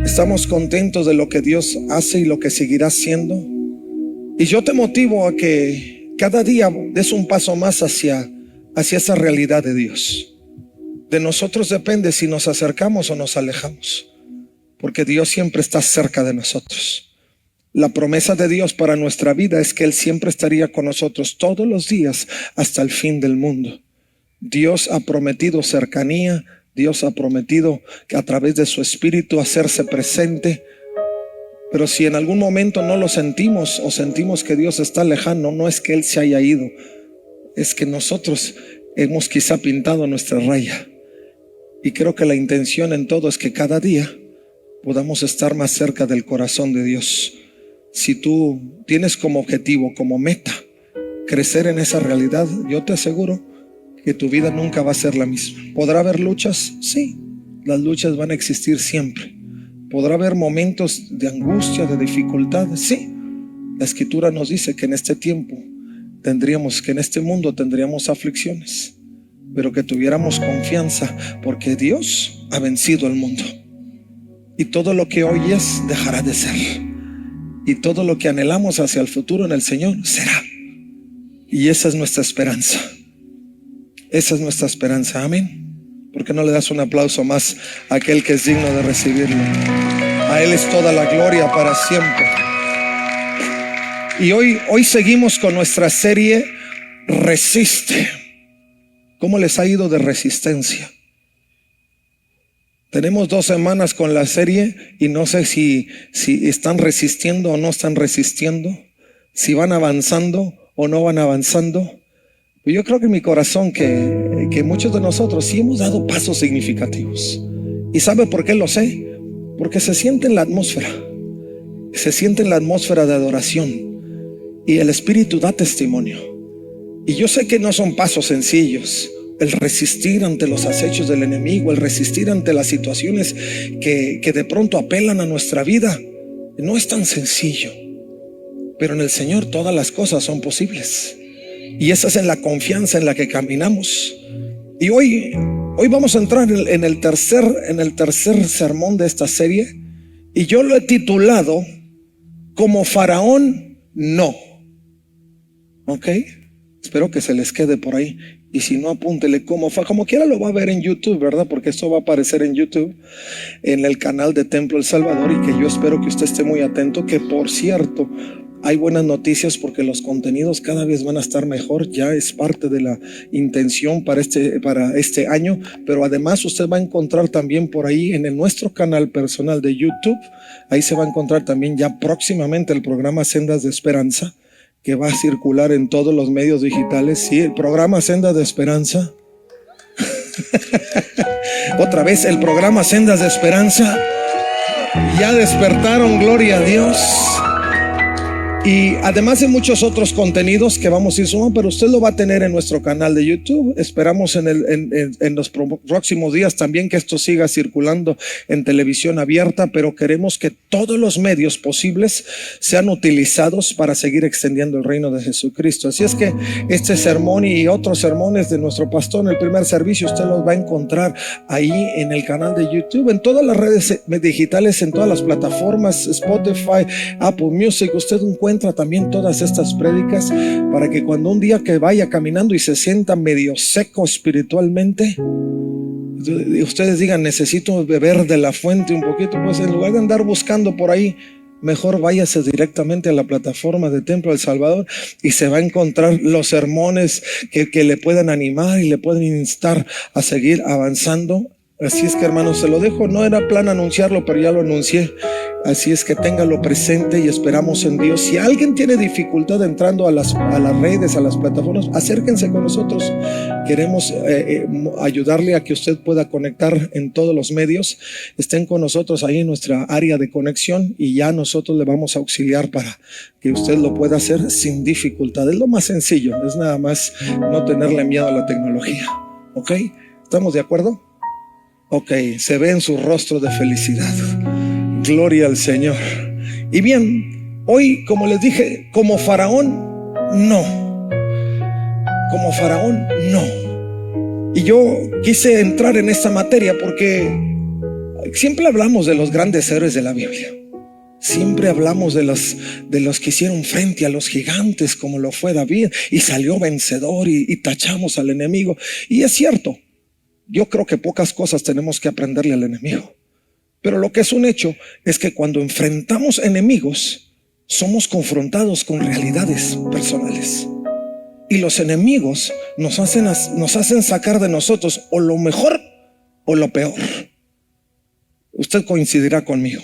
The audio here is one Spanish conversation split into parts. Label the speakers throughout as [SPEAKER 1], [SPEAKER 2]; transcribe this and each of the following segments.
[SPEAKER 1] Estamos contentos de lo que Dios hace y lo que seguirá haciendo. Y yo te motivo a que cada día des un paso más hacia esa realidad de Dios. De nosotros depende si nos acercamos o nos alejamos, porque Dios siempre está cerca de nosotros. La promesa de Dios para nuestra vida es que Él siempre estaría con nosotros todos los días hasta el fin del mundo. Dios ha prometido cercanía. Dios ha prometido que a través de su Espíritu hacerse presente. Pero si en algún momento no lo sentimos o sentimos que Dios está lejano, no es que Él se haya ido, es que nosotros hemos quizá pintado nuestra raya. Y creo que la intención en todo es que cada día podamos estar más cerca del corazón de Dios. Si tú tienes como objetivo, como meta, crecer en esa realidad, yo te aseguro que tu vida nunca va a ser la misma. ¿Podrá haber luchas? Sí, las luchas van a existir siempre. ¿Podrá haber momentos de angustia, de dificultad? Sí. La Escritura nos dice que en este tiempo que en este mundo tendríamos aflicciones, pero que tuviéramos confianza, porque Dios ha vencido al mundo. Y todo lo que hoy es, dejará de ser. Y todo lo que anhelamos hacia el futuro en el Señor, será. Y esa es nuestra esperanza. Esa es nuestra esperanza, amén. ¿Por qué no le das un aplauso más a aquel que es digno de recibirlo? A Él es toda la gloria para siempre. Y hoy seguimos con nuestra serie Resiste. ¿Cómo les ha ido de resistencia? Tenemos 2 semanas con la serie y no sé si están resistiendo o no están resistiendo, si van avanzando o no van avanzando. Yo creo que en mi corazón que muchos de nosotros sí hemos dado pasos significativos. ¿Y sabe por qué lo sé? Porque se siente en la atmósfera. Se siente en la atmósfera de adoración. Y el Espíritu da testimonio. Y yo sé que no son pasos sencillos. El resistir ante los acechos del enemigo, el resistir ante las situaciones que de pronto apelan a nuestra vida, no es tan sencillo. Pero en el Señor todas las cosas son posibles. Y esa es en la confianza en la que caminamos. Y hoy vamos a entrar en el tercer sermón de esta serie. Y yo lo he titulado Como Faraón, no. ¿Ok? Espero que se les quede por ahí. Y si no, apúntele como quiera lo va a ver en YouTube, ¿verdad? Porque esto va a aparecer en YouTube, en el canal de Templo El Salvador. Y que yo espero que usted esté muy atento. Que por cierto, hay buenas noticias porque los contenidos cada vez van a estar mejor. Ya es parte de la intención para este año. Pero además usted va a encontrar también por ahí en nuestro canal personal de YouTube. Ahí se va a encontrar también ya próximamente el programa Sendas de Esperanza, que va a circular en todos los medios digitales. Sí, el programa Sendas de Esperanza. Otra vez el programa Sendas de Esperanza. Ya despertaron, gloria a Dios. Y además de muchos otros contenidos que vamos a ir sumando, pero usted lo va a tener en nuestro canal de YouTube. Esperamos en los próximos días también que esto siga circulando en televisión abierta, pero queremos que todos los medios posibles sean utilizados para seguir extendiendo el reino de Jesucristo. Así es que este sermón y otros sermones de nuestro pastor en el primer servicio, usted los va a encontrar ahí en el canal de YouTube, en todas las redes digitales, en todas las plataformas, Spotify, Apple Music. Usted encuentra también todas estas prédicas para que cuando un día que vaya caminando y se sienta medio seco espiritualmente, ustedes digan, necesito beber de la fuente un poquito, pues en lugar de andar buscando por ahí, mejor váyase directamente a la plataforma de Templo El Salvador y se va a encontrar los sermones que le puedan animar y le pueden instar a seguir avanzando. Así es que, hermanos, se lo dejo. No era plan anunciarlo, pero ya lo anuncié. Así es que téngalo presente y esperamos en Dios. Si alguien tiene dificultad entrando a las redes, a las plataformas, acérquense con nosotros. Queremos ayudarle a que usted pueda conectar en todos los medios. Estén con nosotros ahí en nuestra área de conexión y ya nosotros le vamos a auxiliar para que usted lo pueda hacer sin dificultad. Es lo más sencillo, es nada más no tenerle miedo a la tecnología. ¿Ok? ¿Estamos de acuerdo? Ok, se ve en su rostro de felicidad. Gloria al Señor. Y bien, hoy, como les dije, como Faraón, no. Como Faraón, no. Y yo quise entrar en esta materia porque Siempre hablamos de los grandes héroes de la Biblia. Siempre hablamos de los que hicieron frente a los gigantes, como lo fue David, y salió vencedor, y tachamos al enemigo. Y es cierto, yo creo que pocas cosas tenemos que aprenderle al enemigo. Pero lo que es un hecho es que cuando enfrentamos enemigos, somos confrontados con realidades personales. Y los enemigos nos hacen sacar de nosotros o lo mejor o lo peor. Usted coincidirá conmigo.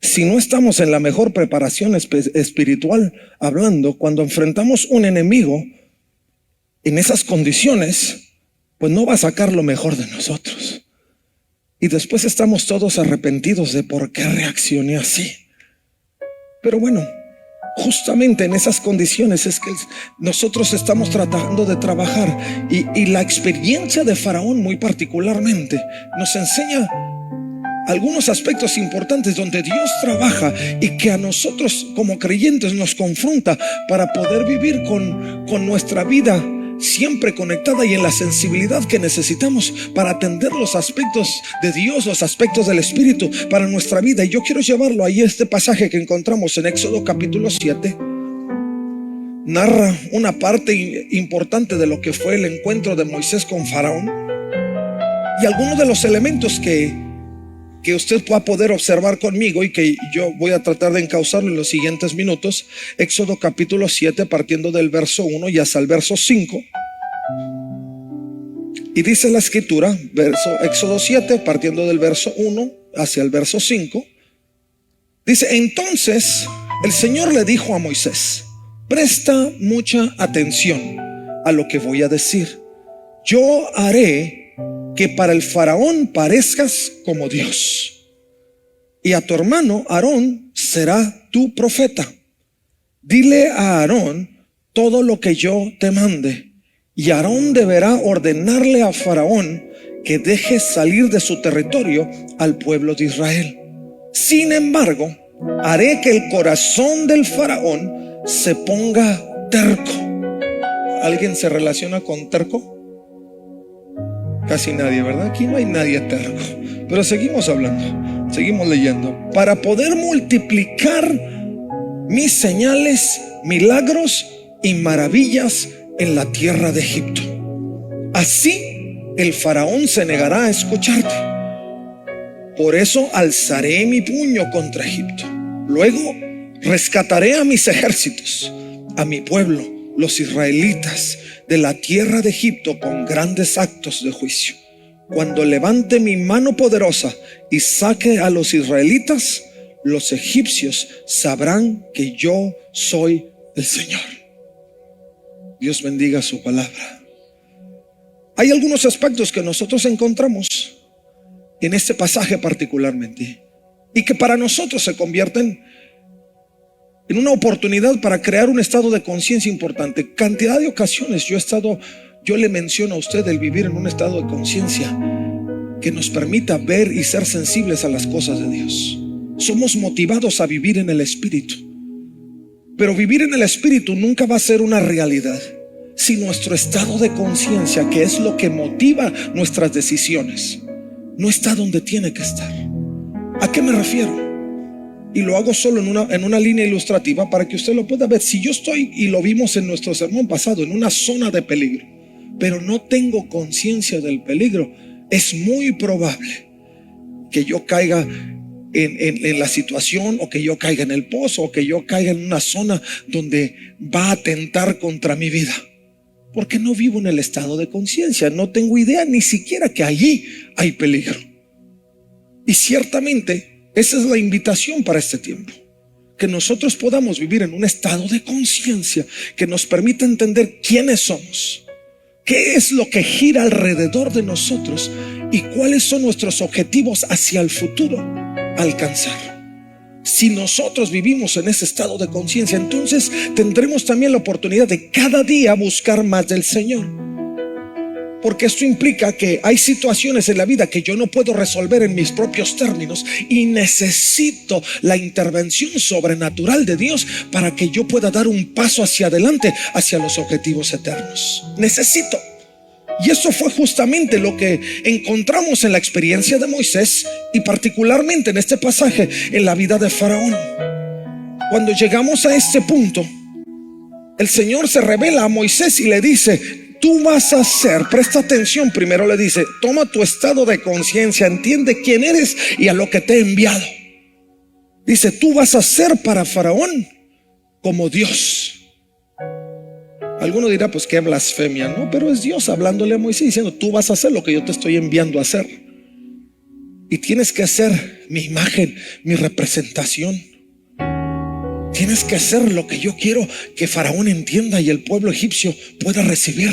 [SPEAKER 1] Si no estamos en la mejor preparación espiritual hablando, cuando enfrentamos un enemigo en esas condiciones, pues no va a sacar lo mejor de nosotros. Y después estamos todos arrepentidos de por qué reaccioné así. Pero bueno, justamente en esas condiciones es que nosotros estamos tratando de trabajar. Y la experiencia de Faraón muy particularmente nos enseña algunos aspectos importantes donde Dios trabaja y que a nosotros como creyentes nos confronta para poder vivir con nuestra vida siempre conectada y en la sensibilidad que necesitamos para atender los aspectos de Dios, los aspectos del Espíritu para nuestra vida. Y yo quiero llevarlo ahí, este pasaje que encontramos en Éxodo capítulo 7 narra una parte importante de lo que fue el encuentro de Moisés con Faraón y algunos de los elementos que usted va a poder observar conmigo y que yo voy a tratar de encauzarlo en los siguientes minutos. Éxodo capítulo 7, partiendo del verso 1 y hasta el verso 5. Y dice la escritura, Éxodo 7, partiendo del verso 1 hacia el verso 5. Dice: entonces el Señor le dijo a Moisés: presta mucha atención a lo que voy a decir. Yo haré que para el faraón parezcas como Dios, y a tu hermano Aarón será tu profeta. Dile a Aarón todo lo que yo te mande, y Aarón deberá ordenarle a Faraón que deje salir de su territorio al pueblo de Israel. Sin embargo, haré que el corazón del faraón se ponga terco. ¿Alguien se relaciona con terco? Casi nadie, ¿verdad? Aquí no hay nadie terco. Pero seguimos hablando, seguimos leyendo. Para poder multiplicar mis señales, milagros y maravillas en la tierra de Egipto. Así el faraón se negará a escucharte. Por eso alzaré mi puño contra Egipto. Luego rescataré a mis ejércitos, a mi pueblo, los israelitas, de la tierra de Egipto con grandes actos de juicio. Cuando levante mi mano poderosa y saque a los israelitas, los egipcios sabrán que yo soy el Señor. Dios bendiga su palabra. Hay algunos aspectos que nosotros encontramos en este pasaje particularmente y que para nosotros se convierten en una oportunidad para crear un estado de conciencia importante. Cantidad de ocasiones yo le menciono a usted el vivir en un estado de conciencia que nos permita ver y ser sensibles a las cosas de Dios. Somos motivados a vivir en el Espíritu, pero vivir en el Espíritu nunca va a ser una realidad si nuestro estado de conciencia, que es lo que motiva nuestras decisiones, no está donde tiene que estar. ¿A qué me refiero? Y lo hago solo en una línea ilustrativa para que usted lo pueda ver. Si yo estoy, y lo vimos en nuestro sermón pasado, en una zona de peligro, pero no tengo conciencia del peligro, es muy probable que yo caiga en la situación, o que yo caiga en el pozo, o que yo caiga en una zona donde va a atentar contra mi vida, porque no vivo en el estado de conciencia. No tengo idea ni siquiera que allí hay peligro. Y ciertamente esa es la invitación para este tiempo, que nosotros podamos vivir en un estado de conciencia que nos permita entender quiénes somos, qué es lo que gira alrededor de nosotros y cuáles son nuestros objetivos hacia el futuro alcanzar. Si nosotros vivimos en ese estado de conciencia, entonces tendremos también la oportunidad de cada día buscar más del Señor. Porque esto implica que hay situaciones en la vida que yo no puedo resolver en mis propios términos y necesito la intervención sobrenatural de Dios para que yo pueda dar un paso hacia adelante, hacia los objetivos eternos. Necesito. Y eso fue justamente lo que encontramos en la experiencia de Moisés y particularmente en este pasaje en la vida de Faraón. Cuando llegamos a este punto, el Señor se revela a Moisés y le dice: tú vas a hacer, presta atención, primero le dice: toma tu estado de conciencia, entiende quién eres y a lo que te he enviado. Dice: tú vas a ser para Faraón como Dios. Alguno dirá: pues qué blasfemia, ¿no? Pero es Dios hablándole a Moisés diciendo: tú vas a hacer lo que yo te estoy enviando a hacer. Y tienes que hacer mi imagen, mi representación. Tienes que hacer lo que yo quiero que Faraón entienda y el pueblo egipcio pueda recibir.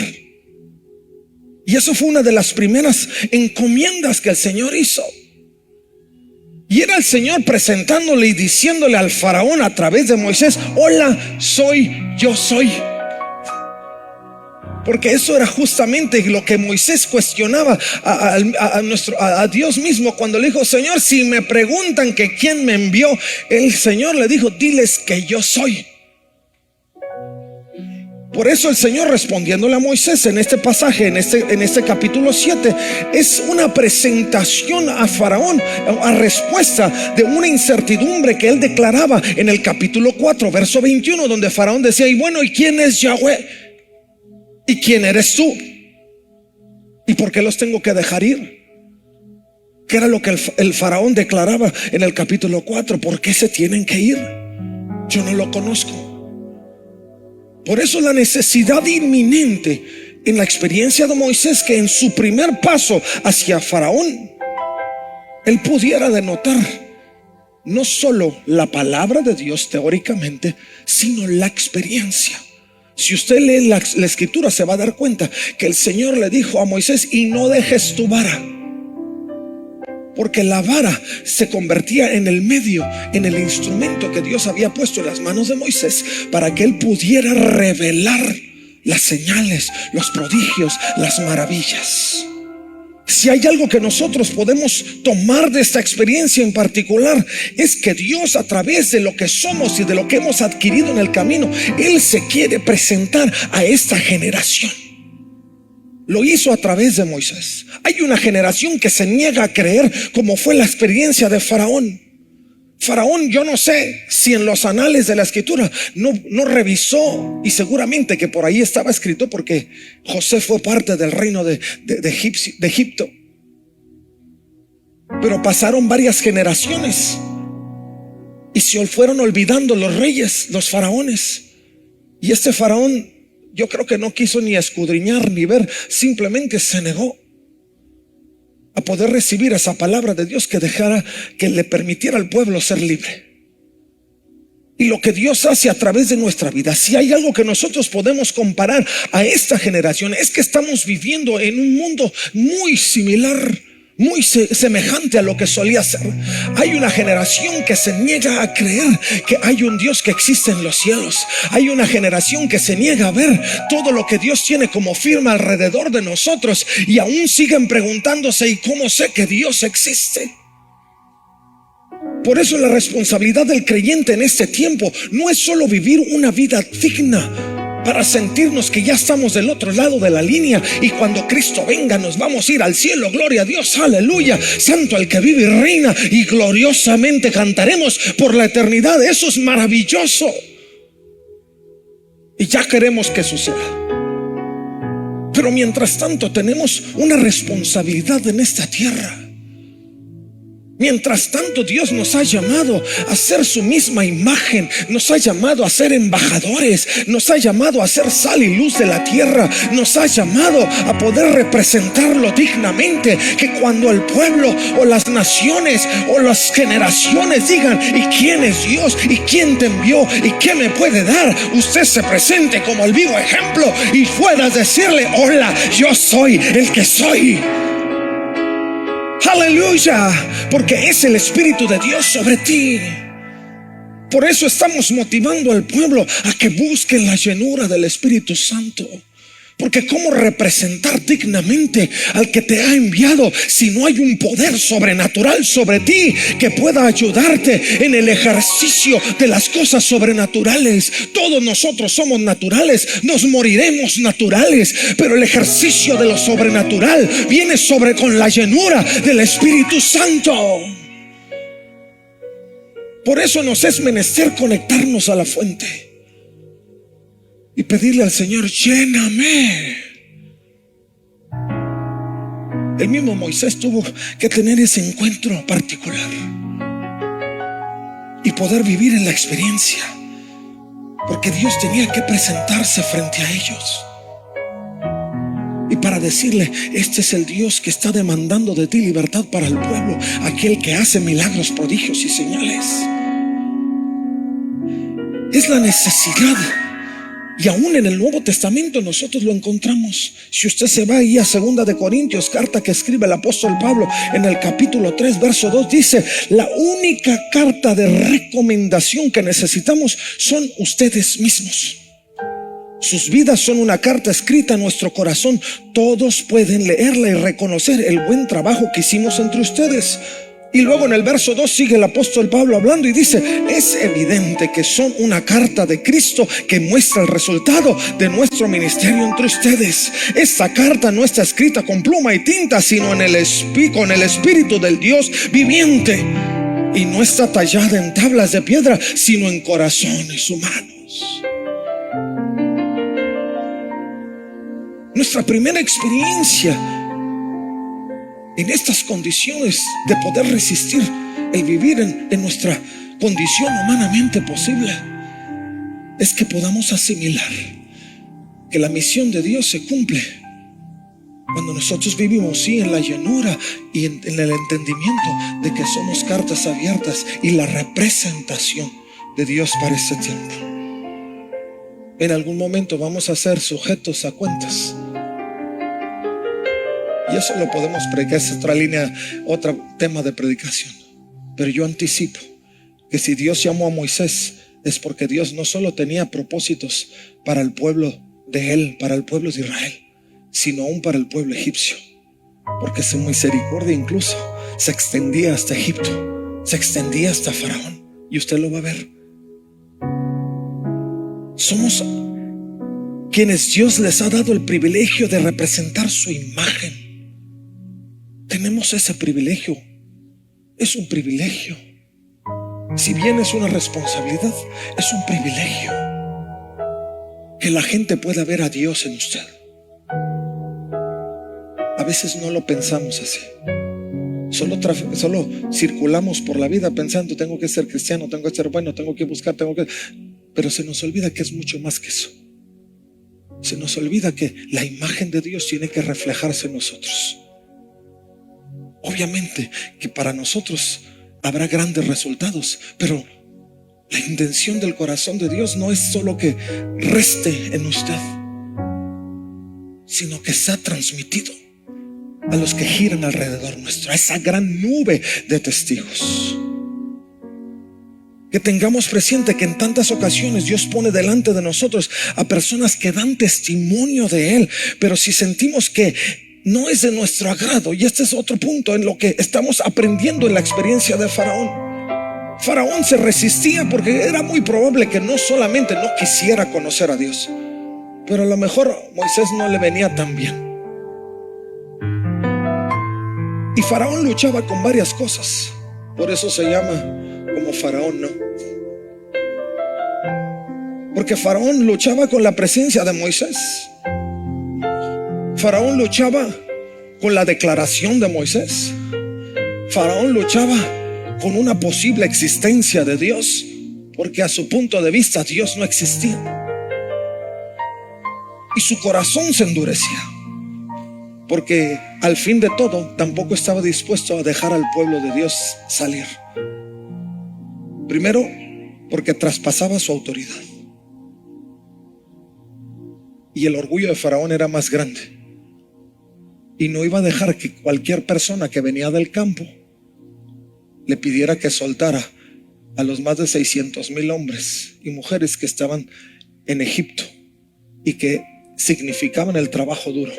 [SPEAKER 1] Y eso fue una de las primeras encomiendas que el Señor hizo. Y era el Señor presentándole y diciéndole al Faraón a través de Moisés: hola, yo soy. Porque eso era justamente lo que Moisés cuestionaba a Dios mismo cuando le dijo: Señor, si me preguntan que quién me envió, el Señor le dijo: diles que yo soy. Por eso el Señor, respondiéndole a Moisés en este pasaje, en este capítulo 7, es una presentación a Faraón, a respuesta de una incertidumbre que él declaraba en el capítulo 4, verso 21, donde Faraón decía: y bueno, ¿y quién es Yahweh? ¿Y quién eres tú? ¿Y por qué los tengo que dejar ir? ¿Qué era lo que el Faraón declaraba en el capítulo 4? ¿Por qué se tienen que ir? Yo no lo conozco. Por eso la necesidad inminente en la experiencia de Moisés, que en su primer paso hacia Faraón, él pudiera denotar no solo la palabra de Dios teóricamente, sino la experiencia. Si usted lee la escritura, se va a dar cuenta que el Señor le dijo a Moisés: y no dejes tu vara. Porque la vara se convertía en el medio, en el instrumento que Dios había puesto en las manos de Moisés para que él pudiera revelar las señales, los prodigios, las maravillas. Si hay algo que nosotros podemos tomar de esta experiencia en particular, es que Dios, a través de lo que somos y de lo que hemos adquirido en el camino, Él se quiere presentar a esta generación. Lo hizo a través de Moisés. Hay una generación que se niega a creer, como fue la experiencia de Faraón. Faraón, yo no sé si en los anales de la escritura no revisó, y seguramente que por ahí estaba escrito, porque José fue parte del reino de Egipto. Pero pasaron varias generaciones y se fueron olvidando los reyes, los faraones. Y este Faraón, yo creo que no quiso ni escudriñar ni ver, simplemente se negó a poder recibir esa palabra de Dios que le permitiera al pueblo ser libre. Y lo que Dios hace a través de nuestra vida, si hay algo que nosotros podemos comparar a esta generación, es que estamos viviendo en un mundo muy similar, muy semejante a lo que solía ser. Hay una generación que se niega a creer que hay un Dios que existe en los cielos. Hay una generación que se niega a ver todo lo que Dios tiene como firma alrededor de nosotros, y aún siguen preguntándose: ¿y cómo sé que Dios existe? Por eso la responsabilidad del creyente en este tiempo no es solo vivir una vida digna para sentirnos que ya estamos del otro lado de la línea y cuando Cristo venga nos vamos a ir al cielo, gloria a Dios, aleluya, santo al que vive y reina, y gloriosamente cantaremos por la eternidad. Eso es maravilloso y ya queremos que suceda. Pero mientras tanto tenemos una responsabilidad en esta tierra. Mientras tanto, Dios nos ha llamado a ser su misma imagen, nos ha llamado a ser embajadores, nos ha llamado a ser sal y luz de la tierra, nos ha llamado a poder representarlo dignamente, que cuando el pueblo o las naciones o las generaciones digan: ¿y quién es Dios? ¿Y quién te envió? ¿Y qué me puede dar? Usted se presente como el vivo ejemplo y puedas decirle: hola, yo soy el que soy. Aleluya, porque es el Espíritu de Dios sobre ti. Por eso estamos motivando al pueblo a que busquen la llenura del Espíritu Santo. Porque ¿cómo representar dignamente al que te ha enviado si no hay un poder sobrenatural sobre ti que pueda ayudarte en el ejercicio de las cosas sobrenaturales? Todos nosotros somos naturales, nos moriremos naturales, pero el ejercicio de lo sobrenatural viene sobre con la llenura del Espíritu Santo. Por eso nos es menester conectarnos a la fuente y pedirle al Señor: lléname. El mismo Moisés tuvo que tener ese encuentro particular y poder vivir en la experiencia, porque Dios tenía que presentarse frente a ellos y para decirle: este es el Dios que está demandando de ti libertad para el pueblo, aquel que hace milagros, prodigios y señales. Es la necesidad. Y aún en el Nuevo Testamento nosotros lo encontramos. Si usted se va ahí a 2 de Corintios, carta que escribe el apóstol Pablo, en el capítulo 3, verso 2, dice: la única carta de recomendación que necesitamos son ustedes mismos. Sus vidas son una carta escrita en nuestro corazón. Todos pueden leerla y reconocer el buen trabajo que hicimos entre ustedes. Y luego en el verso 2 sigue el apóstol Pablo hablando y dice: es evidente que son una carta de Cristo que muestra el resultado de nuestro ministerio entre ustedes. Esta carta no está escrita con pluma y tinta, sino con el Espíritu del Dios viviente. Y no está tallada en tablas de piedra, sino en corazones humanos. Nuestra primera experiencia en estas condiciones de poder resistir el vivir en nuestra condición humanamente posible es que podamos asimilar que la misión de Dios se cumple cuando nosotros vivimos en la llenura y en el entendimiento de que somos cartas abiertas y la representación de Dios para este tiempo. En algún momento vamos a ser sujetos a cuentas. Y eso lo podemos predicar, es otra línea, otro tema de predicación. Pero yo anticipo que si Dios llamó a Moisés, es porque Dios no solo tenía propósitos para el pueblo de él, para el pueblo de Israel, sino aún para el pueblo egipcio. Porque su misericordia incluso se extendía hasta Egipto, se extendía hasta Faraón. Y usted lo va a ver. Somos quienes Dios les ha dado el privilegio de representar su imagen. Tenemos ese privilegio. Es un privilegio. Si bien es una responsabilidad, es un privilegio que la gente pueda ver a Dios en usted. A veces no lo pensamos así. Solo circulamos por la vida pensando: tengo que ser cristiano, tengo que ser bueno, tengo que buscar, pero se nos olvida que es mucho más que eso. Se nos olvida que la imagen de Dios tiene que reflejarse en nosotros. Obviamente que para nosotros habrá grandes resultados, pero la intención del corazón de Dios no es solo que reste en usted, sino que sea transmitido a los que giran alrededor nuestro, a esa gran nube de testigos. Que tengamos presente que en tantas ocasiones Dios pone delante de nosotros a personas que dan testimonio de Él, pero si sentimos que no es de nuestro agrado, y este es otro punto en lo que estamos aprendiendo en la experiencia de Faraón. Faraón se resistía porque era muy probable que no solamente no quisiera conocer a Dios, pero a lo mejor Moisés no le venía tan bien. Y Faraón luchaba con varias cosas. Por eso se llama como Faraón, ¿no? Porque Faraón luchaba con la presencia de Moisés. Faraón luchaba con la declaración de Moisés. Faraón luchaba con una posible existencia de Dios, porque a su punto de vista Dios no existía. Y su corazón se endurecía, porque al fin de todo tampoco estaba dispuesto a dejar al pueblo de Dios salir. Primero, porque traspasaba su autoridad, y el orgullo de Faraón era más grande. Y no iba a dejar que cualquier persona que venía del campo le pidiera que soltara a los más de 600,000 hombres y mujeres que estaban en Egipto y que significaban el trabajo duro.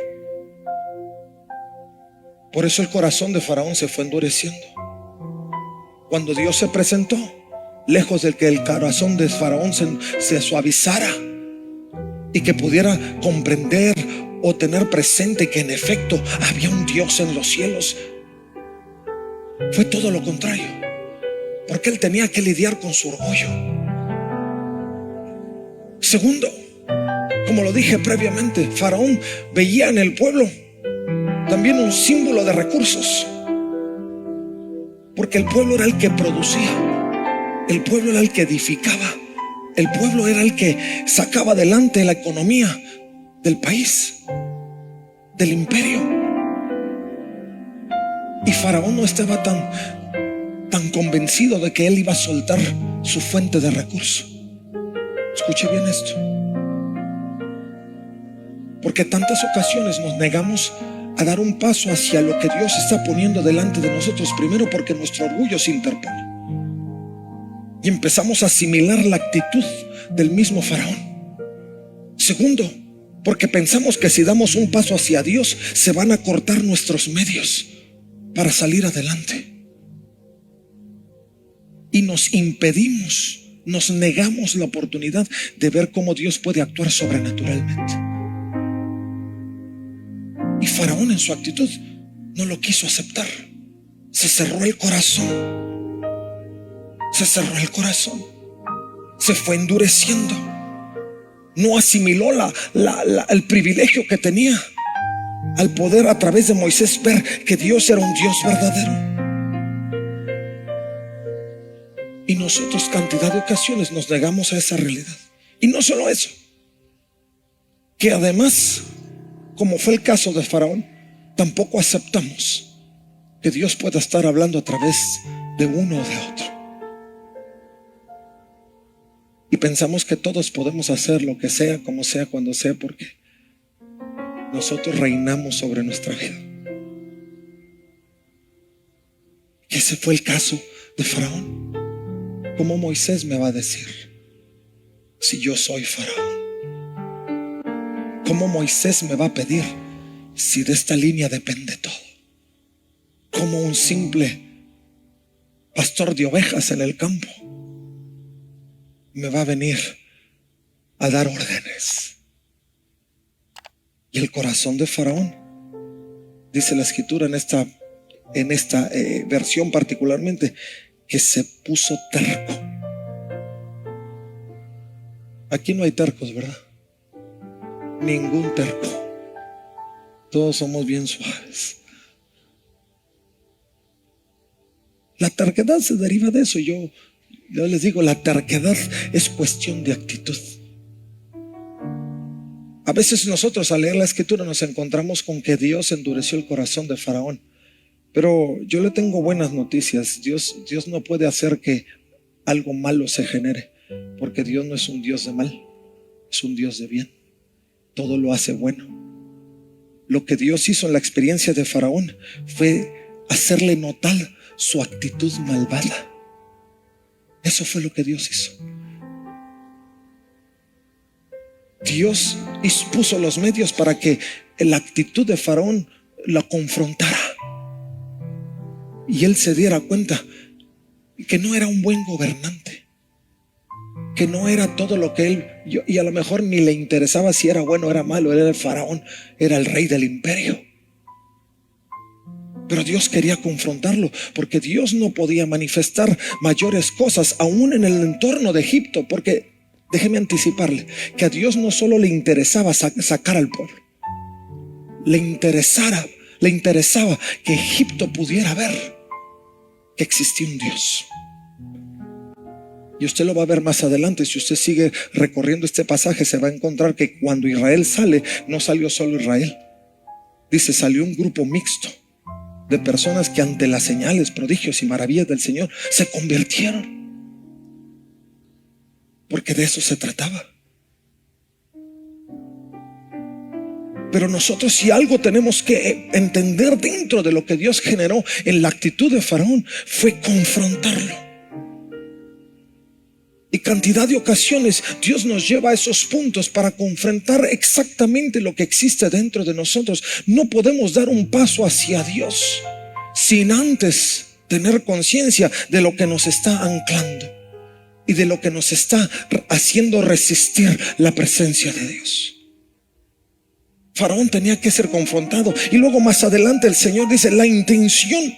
[SPEAKER 1] Por eso el corazón de Faraón se fue endureciendo. Cuando Dios se presentó, lejos de que el corazón de Faraón se suavizara y que pudiera comprender o tener presente que en efecto había un Dios en los cielos, fue todo lo contrario, porque él tenía que lidiar con su orgullo. Segundo, como lo dije previamente, Faraón veía en el pueblo también un símbolo de recursos, porque el pueblo era el que producía, el pueblo era el que edificaba, el pueblo era el que sacaba adelante la economía del país, del imperio. Y Faraón no estaba tan convencido de que él iba a soltar su fuente de recursos. Escuche bien esto, porque tantas ocasiones nos negamos a dar un paso hacia lo que Dios está poniendo delante de nosotros. Primero, porque nuestro orgullo se interpone y empezamos a asimilar la actitud del mismo Faraón. Segundo, porque pensamos que si damos un paso hacia Dios, se van a cortar nuestros medios para salir adelante, y nos impedimos, nos negamos la oportunidad de ver cómo Dios puede actuar sobrenaturalmente. Y Faraón en su actitud no lo quiso aceptar. Se cerró el corazón. Se cerró el corazón. Se fue endureciendo. No asimiló el privilegio que tenía al poder a través de Moisés ver que Dios era un Dios verdadero. Y nosotros cantidad de ocasiones nos negamos a esa realidad. Y no solo eso, que además, como fue el caso de Faraón, tampoco aceptamos que Dios pueda estar hablando a través de uno o de otro. Y pensamos que todos podemos hacer lo que sea, como sea, cuando sea, porque nosotros reinamos sobre nuestra vida. Y ese fue el caso de Faraón. ¿Cómo Moisés me va a decir si yo soy Faraón? ¿Cómo Moisés me va a pedir si de esta línea depende todo? Como un simple pastor de ovejas en el campo me va a venir a dar órdenes. Y el corazón de Faraón, dice la escritura en esta versión particularmente, que se puso terco. Aquí no hay tercos, ¿verdad? Ningún terco. Todos somos bien suaves. La terquedad se deriva de eso. Yo les digo, la terquedad es cuestión de actitud. A veces nosotros al leer la escritura nos encontramos con que Dios endureció el corazón de Faraón. Pero yo le tengo buenas noticias. Dios no puede hacer que algo malo se genere, porque Dios no es un Dios de mal, es un Dios de bien. Todo lo hace bueno. Lo que Dios hizo en la experiencia de Faraón fue hacerle notar su actitud malvada. Eso fue lo que Dios hizo. Dios puso los medios para que la actitud de Faraón la confrontara y él se diera cuenta que no era un buen gobernante, que no era todo lo que él, y a lo mejor ni le interesaba si era bueno o era malo. Él era el Faraón, era el rey del imperio. Pero Dios quería confrontarlo, porque Dios no podía manifestar mayores cosas aún en el entorno de Egipto, porque déjeme anticiparle que a Dios no solo le interesaba sacar al pueblo, le interesaba que Egipto pudiera ver que existía un Dios. Y usted lo va a ver más adelante. Si usted sigue recorriendo este pasaje, se va a encontrar que cuando Israel sale, no salió solo Israel. Dice, salió un grupo mixto de personas que ante las señales, prodigios y maravillas del Señor se convirtieron, porque de eso se trataba. Pero nosotros, si algo tenemos que entender dentro de lo que Dios generó en la actitud de Faraón, fue confrontarlo. Y cantidad de ocasiones Dios nos lleva a esos puntos para confrontar exactamente lo que existe dentro de nosotros. No podemos dar un paso hacia Dios sin antes tener conciencia de lo que nos está anclando y de lo que nos está haciendo resistir la presencia de Dios. Faraón tenía que ser confrontado. Y luego más adelante el Señor dice, la intención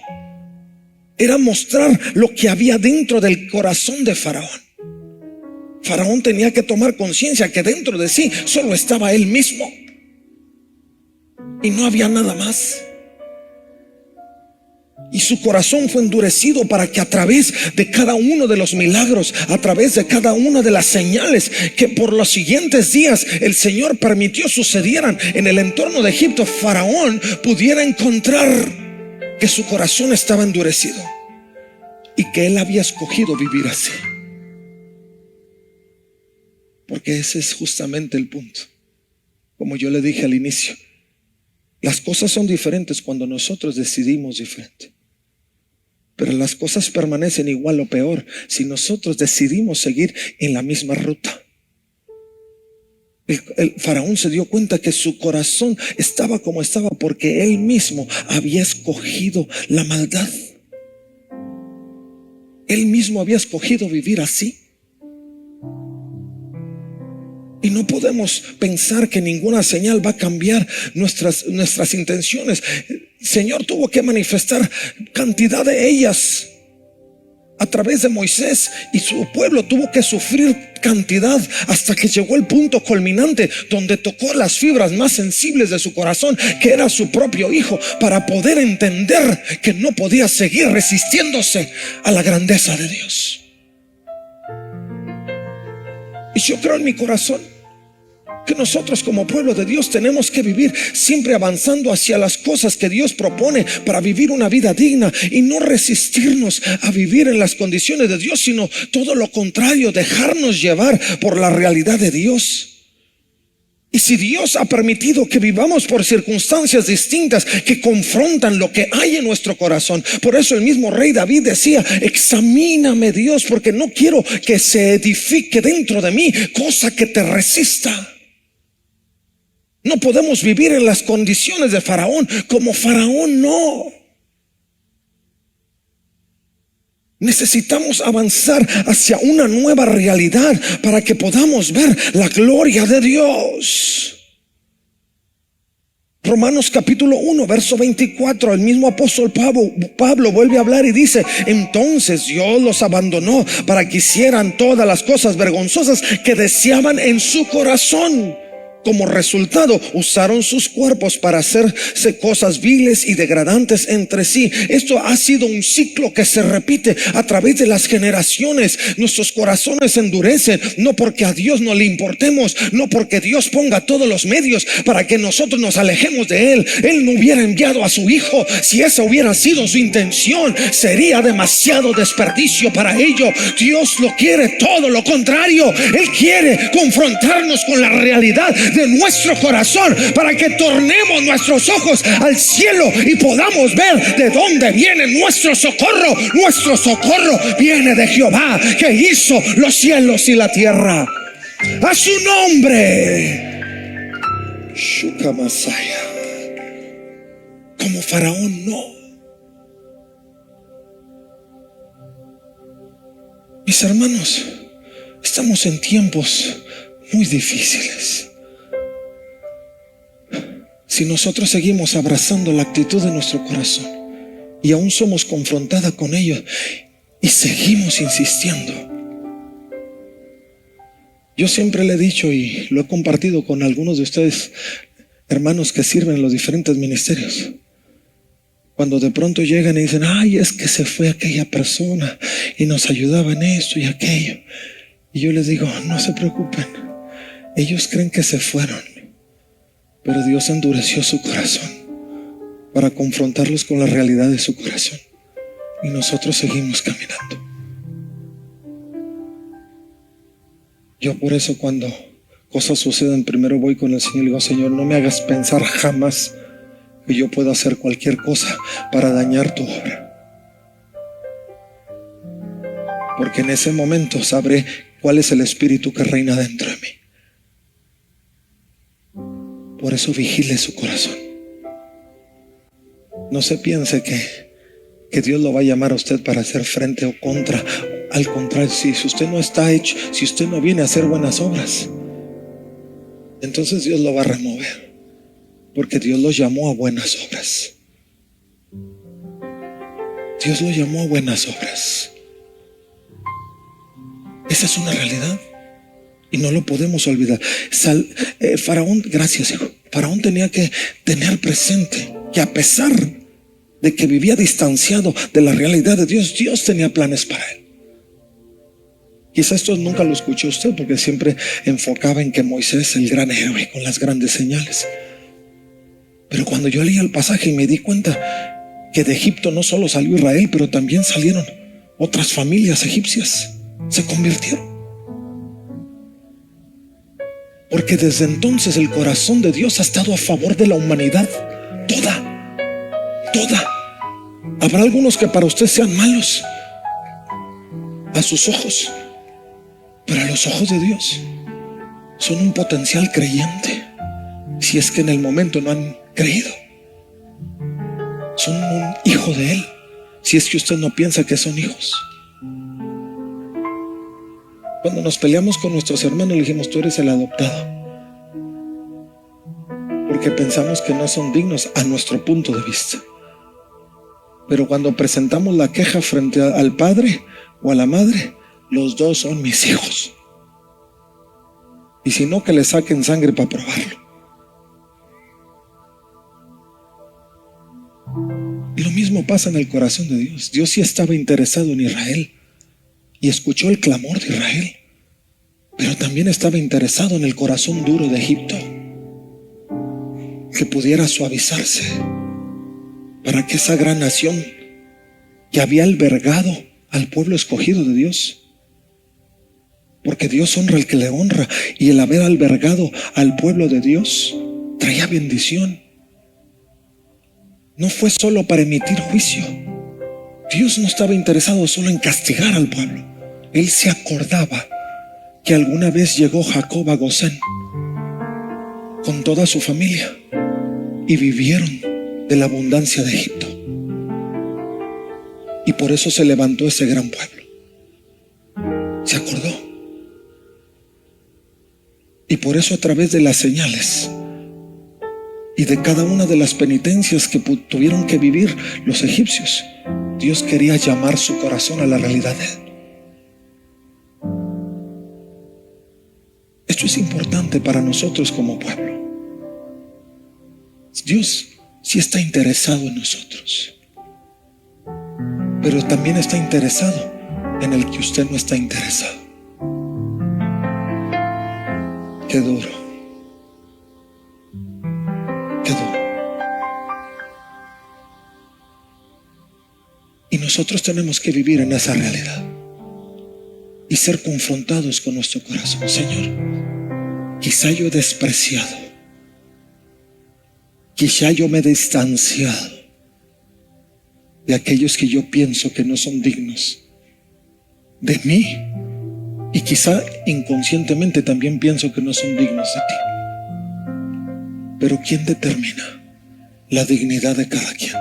[SPEAKER 1] era mostrar lo que había dentro del corazón de Faraón. Faraón tenía que tomar conciencia que dentro de sí solo estaba él mismo y no había nada más. Y su corazón fue endurecido para que a través de cada uno de los milagros, a través de cada una de las señales que por los siguientes días el Señor permitió sucedieran en el entorno de Egipto, Faraón pudiera encontrar que su corazón estaba endurecido y que él había escogido vivir así. Porque ese es justamente el punto. Como yo le dije al inicio, las cosas son diferentes cuando nosotros decidimos diferente. Pero las cosas permanecen igual o peor si nosotros decidimos seguir en la misma ruta. El faraón se dio cuenta que su corazón estaba como estaba porque él mismo había escogido la maldad. Él mismo había escogido vivir así. Y no podemos pensar que ninguna señal va a cambiar nuestras intenciones. El Señor tuvo que manifestar cantidad de ellas a través de Moisés, y su pueblo tuvo que sufrir cantidad hasta que llegó el punto culminante donde tocó las fibras más sensibles de su corazón, que era su propio hijo, para poder entender que no podía seguir resistiéndose a la grandeza de Dios. Y yo creo en mi corazón que nosotros como pueblo de Dios tenemos que vivir siempre avanzando hacia las cosas que Dios propone para vivir una vida digna y no resistirnos a vivir en las condiciones de Dios, sino todo lo contrario, dejarnos llevar por la realidad de Dios. Y si Dios ha permitido que vivamos por circunstancias distintas que confrontan lo que hay en nuestro corazón, por eso el mismo rey David decía, examíname Dios, porque no quiero que se edifique dentro de mí cosa que te resista. No podemos vivir en las condiciones de Faraón. Como Faraón no. Necesitamos avanzar hacia una nueva realidad para que podamos ver la gloria de Dios. Romanos capítulo 1 verso 24, el mismo apóstol Pablo vuelve a hablar y dice, entonces Dios los abandonó para que hicieran todas las cosas vergonzosas que deseaban en su corazón. Como resultado, usaron sus cuerpos para hacerse cosas viles y degradantes entre sí. Esto ha sido un ciclo que se repite a través de las generaciones. Nuestros corazones se endurecen, no porque a Dios no le importemos, no porque Dios ponga todos los medios para que nosotros nos alejemos de Él. Él no hubiera enviado a su Hijo. Si esa hubiera sido su intención, sería demasiado desperdicio para ello. Dios lo quiere todo lo contrario. Él quiere confrontarnos con la realidad de nuestro corazón para que tornemos nuestros ojos al cielo y podamos ver de dónde viene nuestro socorro. Nuestro socorro viene de Jehová, que hizo los cielos y la tierra. A su nombre. Shukamasaya. Como Faraón no. Mis hermanos, estamos en tiempos muy difíciles. Si nosotros seguimos abrazando la actitud de nuestro corazón y aún somos confrontadas con ello y seguimos insistiendo. Yo siempre le he dicho y lo he compartido con algunos de ustedes, hermanos que sirven en los diferentes ministerios. Cuando de pronto llegan y dicen, ay, es que se fue aquella persona y nos ayudaba en esto y aquello. Y yo les digo, no se preocupen. Ellos creen que se fueron, pero Dios endureció su corazón para confrontarlos con la realidad de su corazón. Y nosotros seguimos caminando. Yo por eso cuando cosas suceden, primero voy con el Señor y digo, Señor, no me hagas pensar jamás que yo pueda hacer cualquier cosa para dañar tu obra. Porque en ese momento sabré cuál es el espíritu que reina dentro de mí. Por eso vigile su corazón. No se piense que Dios lo va a llamar a usted para hacer frente o contra. Al contrario, si usted no está hecho, si usted no viene a hacer buenas obras, entonces Dios lo va a remover, porque Dios lo llamó a buenas obras. Dios lo llamó a buenas obras. Esa es una realidad y no lo podemos olvidar. Faraón, gracias hijo, Faraón tenía que tener presente que a pesar de que vivía distanciado de la realidad de Dios, Dios tenía planes para él. Quizá esto nunca lo escuchó usted, porque siempre enfocaba en que Moisés, el gran héroe con las grandes señales. Pero cuando yo leí el pasaje y me di cuenta que de Egipto no solo salió Israel, pero también salieron otras familias egipcias, se convirtieron. Porque desde entonces el corazón de Dios ha estado a favor de la humanidad, toda. Habrá algunos que para usted sean malos a sus ojos, pero a los ojos de Dios son un potencial creyente. Si es que en el momento no han creído, son un hijo de Él. Si es que usted no piensa que son hijos. Cuando nos peleamos con nuestros hermanos, le dijimos: tú eres el adoptado, porque pensamos que no son dignos a nuestro punto de vista. Pero cuando presentamos la queja frente al padre o a la madre, los dos son mis hijos. Y si no, que le saquen sangre para probarlo. Y lo mismo pasa en el corazón de Dios. Dios sí estaba interesado en Israel y escuchó el clamor de Israel, pero también estaba interesado en el corazón duro de Egipto, que pudiera suavizarse para que esa gran nación que había albergado al pueblo escogido de Dios, porque Dios honra al que le honra, y el haber albergado al pueblo de Dios traía bendición. No fue solo para emitir juicio. Dios no estaba interesado solo en castigar al pueblo. Él se acordaba que alguna vez llegó Jacob a Gosén con toda su familia y vivieron de la abundancia de Egipto, y por eso se levantó ese gran pueblo. Se acordó, y por eso a través de las señales y de cada una de las penitencias que tuvieron que vivir los egipcios, Dios quería llamar su corazón a la realidad de Él. Esto es importante para nosotros como pueblo. Dios sí está interesado en nosotros, pero también está interesado en el que usted no está interesado. Qué duro, qué duro. Y nosotros tenemos que vivir en esa realidad y ser confrontados con nuestro corazón. Señor, quizá yo he despreciado, quizá yo me he distanciado de aquellos que yo pienso que no son dignos de mí, y quizá inconscientemente también pienso que no son dignos de ti. Pero ¿quién determina la dignidad de cada quien?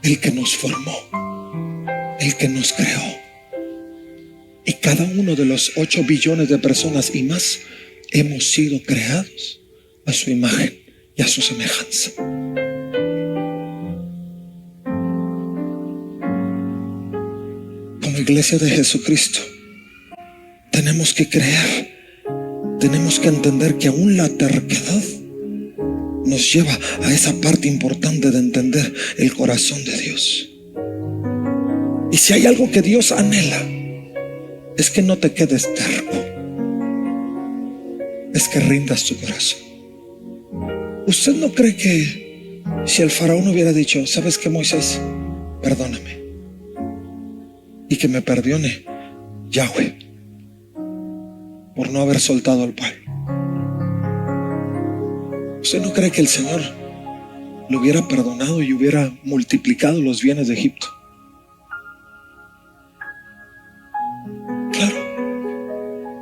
[SPEAKER 1] El que nos formó, el que nos creó. Y cada uno de los 8 billones de personas y más hemos sido creados a su imagen y a su semejanza. Como iglesia de Jesucristo, tenemos que creer, tenemos que entender que aún la terquedad nos lleva a esa parte importante de entender el corazón de Dios. Y si hay algo que Dios anhela, es que no te quedes terco, es que rindas tu corazón. ¿Usted no cree que si el faraón hubiera dicho: ¿sabes qué, Moisés? Perdóname, y que me perdone Yahweh por no haber soltado al pueblo? ¿Usted no cree que el Señor lo hubiera perdonado y hubiera multiplicado los bienes de Egipto?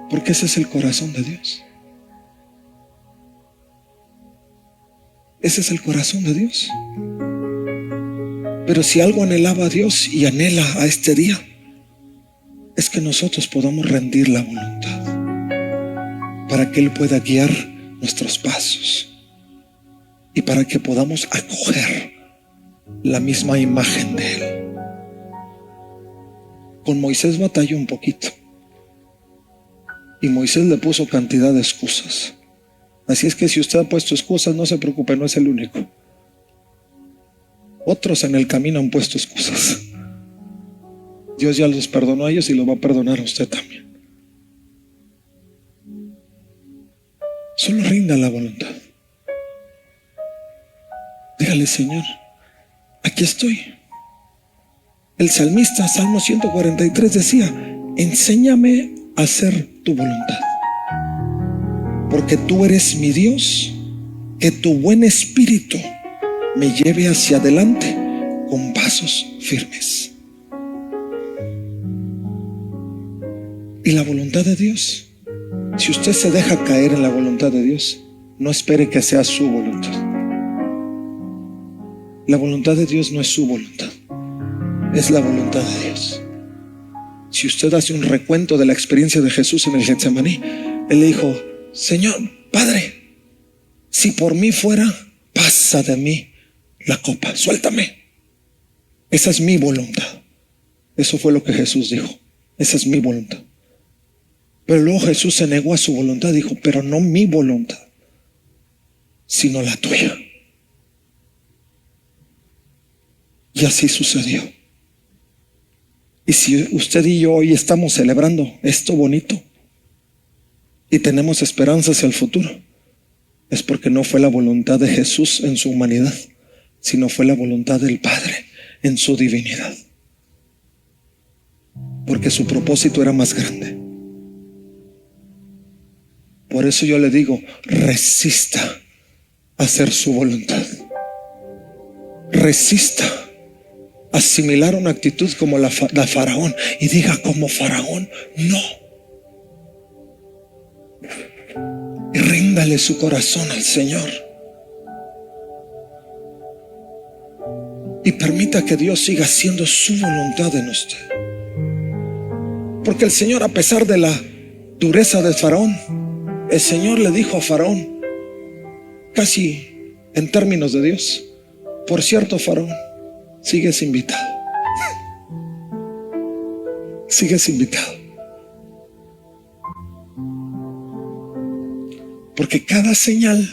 [SPEAKER 1] Porque ese es el corazón de Dios. Ese es el corazón de Dios. Pero si algo anhelaba a Dios y anhela a este día, es que nosotros podamos rendir la voluntad para que Él pueda guiar nuestros pasos y para que podamos acoger la misma imagen de Él. Con Moisés batalló un poquito y Moisés le puso cantidad de excusas. Así es que si usted ha puesto excusas, no se preocupe, no es el único. Otros en el camino han puesto excusas. Dios ya los perdonó a ellos y lo va a perdonar a usted también. Solo rinda la voluntad. Dígale: Señor, aquí estoy. El salmista, Salmo 143, decía: enséñame a hacer tu voluntad, porque tú eres mi Dios. Que tu buen espíritu me lleve hacia adelante con pasos firmes. Y la voluntad de Dios, si usted se deja caer en la voluntad de Dios, no espere que sea su voluntad. La voluntad de Dios no es su voluntad, es la voluntad de Dios. Si usted hace un recuento de la experiencia de Jesús en el Getsemaní, Él le dijo: Señor, Padre, si por mí fuera, pasa de mí la copa, suéltame. Esa es mi voluntad. Eso fue lo que Jesús dijo: esa es mi voluntad. Pero luego Jesús se negó a su voluntad, dijo: pero no mi voluntad, sino la tuya. Y así sucedió. Y si usted y yo hoy estamos celebrando esto bonito y tenemos esperanza hacia el futuro, es porque no fue la voluntad de Jesús en su humanidad, sino fue la voluntad del Padre en su divinidad. Porque su propósito era más grande. Por eso yo le digo: resista a hacer su voluntad. Resista a asimilar una actitud como la Faraón y diga como Faraón: no. Y ríndale su corazón al Señor. Y permita que Dios siga haciendo su voluntad en usted. Porque el Señor, a pesar de la dureza de Faraón, el Señor le dijo a Faraón, casi en términos de Dios: por cierto, Faraón, sigues invitado. Sigues invitado. Porque cada señal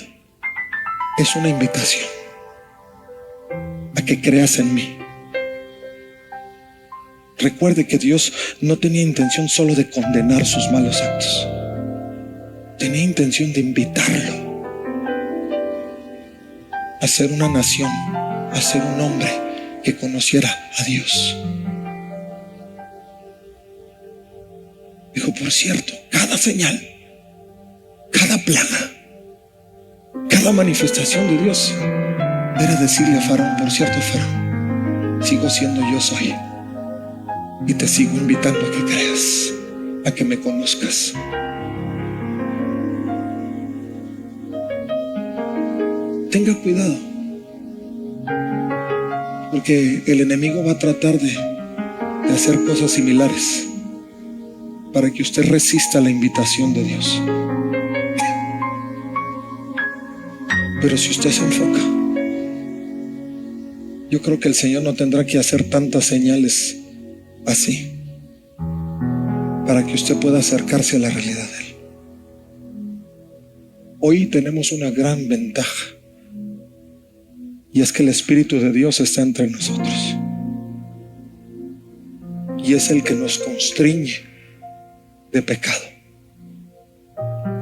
[SPEAKER 1] es una invitación a que creas en mí. Recuerde que Dios no tenía intención solo de condenar sus malos actos. Tenía intención de invitarlo a ser una nación, a ser un hombre que conociera a Dios. Dijo: por cierto, cada señal, cada plaga, cada manifestación de Dios era decirle a Faraón: por cierto, Faraón, sigo siendo yo soy, y te sigo invitando a que creas, a que me conozcas. Tenga cuidado, porque el enemigo va a tratar de hacer cosas similares para que usted resista la invitación de Dios. Pero si usted se enfoca, yo creo que el Señor no tendrá que hacer tantas señales así para que usted pueda acercarse a la realidad de Él. Hoy tenemos una gran ventaja, y es que el Espíritu de Dios está entre nosotros, y es el que nos constriñe de pecado.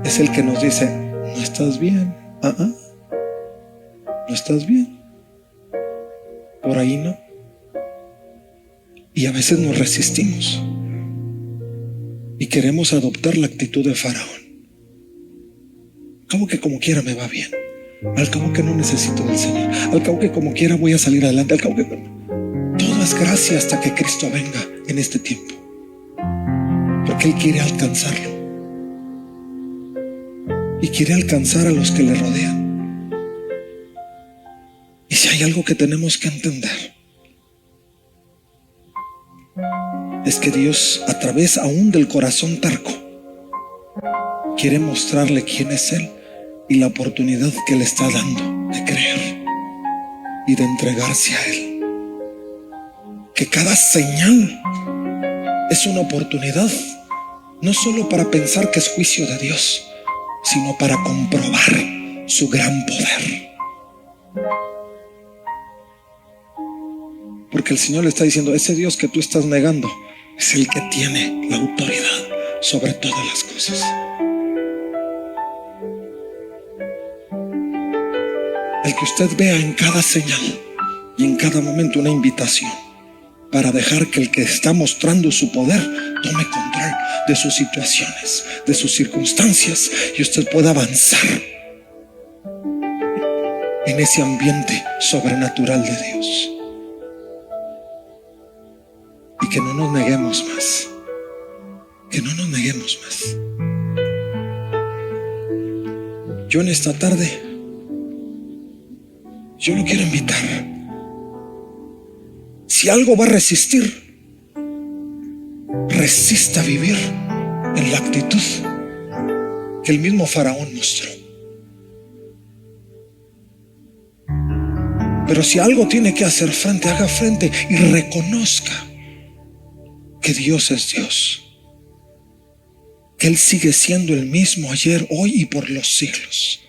[SPEAKER 1] Es el que nos dice: no estás bien, no estás bien, por ahí no. Y a veces nos resistimos y queremos adoptar la actitud de Faraón. Al cabo que como quiera me va bien, al cabo que no necesito del Señor, al cabo que como quiera voy a salir adelante, al cabo que todo es gracia hasta que Cristo venga en este tiempo, porque Él quiere alcanzarlo. y quiere alcanzar a los que le rodean. Y si hay algo que tenemos que entender, es que Dios, a través aún del corazón terco, quiere mostrarle quién es Él y la oportunidad que le está dando de creer y de entregarse a Él. Que cada señal es una oportunidad, no solo para pensar que es juicio de Dios, sino para comprobar su gran poder. Porque el Señor le está diciendo, ese Dios que tú estás negando es el que tiene la autoridad sobre todas las cosas. El que usted vea en cada señal y en cada momento una invitación para dejar que el que está mostrando su poder tome control de sus situaciones, de sus circunstancias, y usted pueda avanzar en ese ambiente sobrenatural de Dios. Y que no nos neguemos más. Que no nos neguemos más. Yo en esta tarde, yo lo quiero invitar. Si algo va a resistir, resista vivir en la actitud que el mismo Faraón mostró. Pero si algo tiene que hacer frente, haga frente y reconozca que Dios es Dios, que Él sigue siendo el mismo ayer, hoy y por los siglos,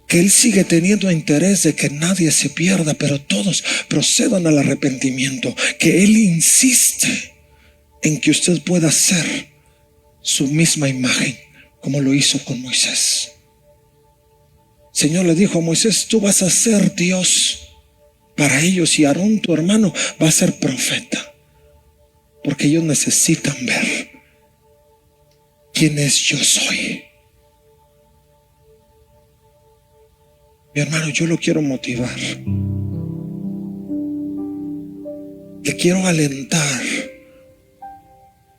[SPEAKER 1] que Él sigue teniendo interés de que nadie se pierda, pero todos procedan al arrepentimiento, que Él insiste en que usted pueda ser su misma imagen, como lo hizo con Moisés. Señor le dijo a Moisés, tú vas a ser Dios para ellos, y Aarón, tu hermano, va a ser profeta, porque ellos necesitan ver quién es yo soy. Mi hermano, yo lo quiero motivar, le quiero alentar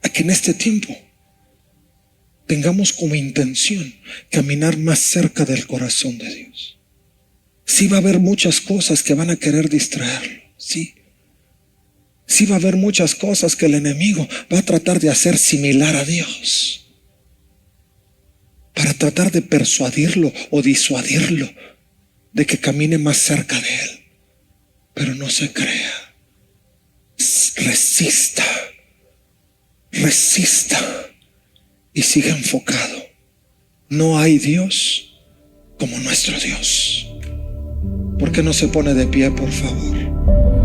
[SPEAKER 1] a que en este tiempo tengamos como intención caminar más cerca del corazón de Dios. Sí va a haber muchas cosas que van a querer distraerlo, sí. Sí va a haber muchas cosas que el enemigo va a tratar de hacer similar a Dios, para tratar de persuadirlo o disuadirlo de que camine más cerca de Él. Pero no se crea. Resista. Resista y siga enfocado. No hay Dios como nuestro Dios. ¿Por qué no se pone de pie, por favor?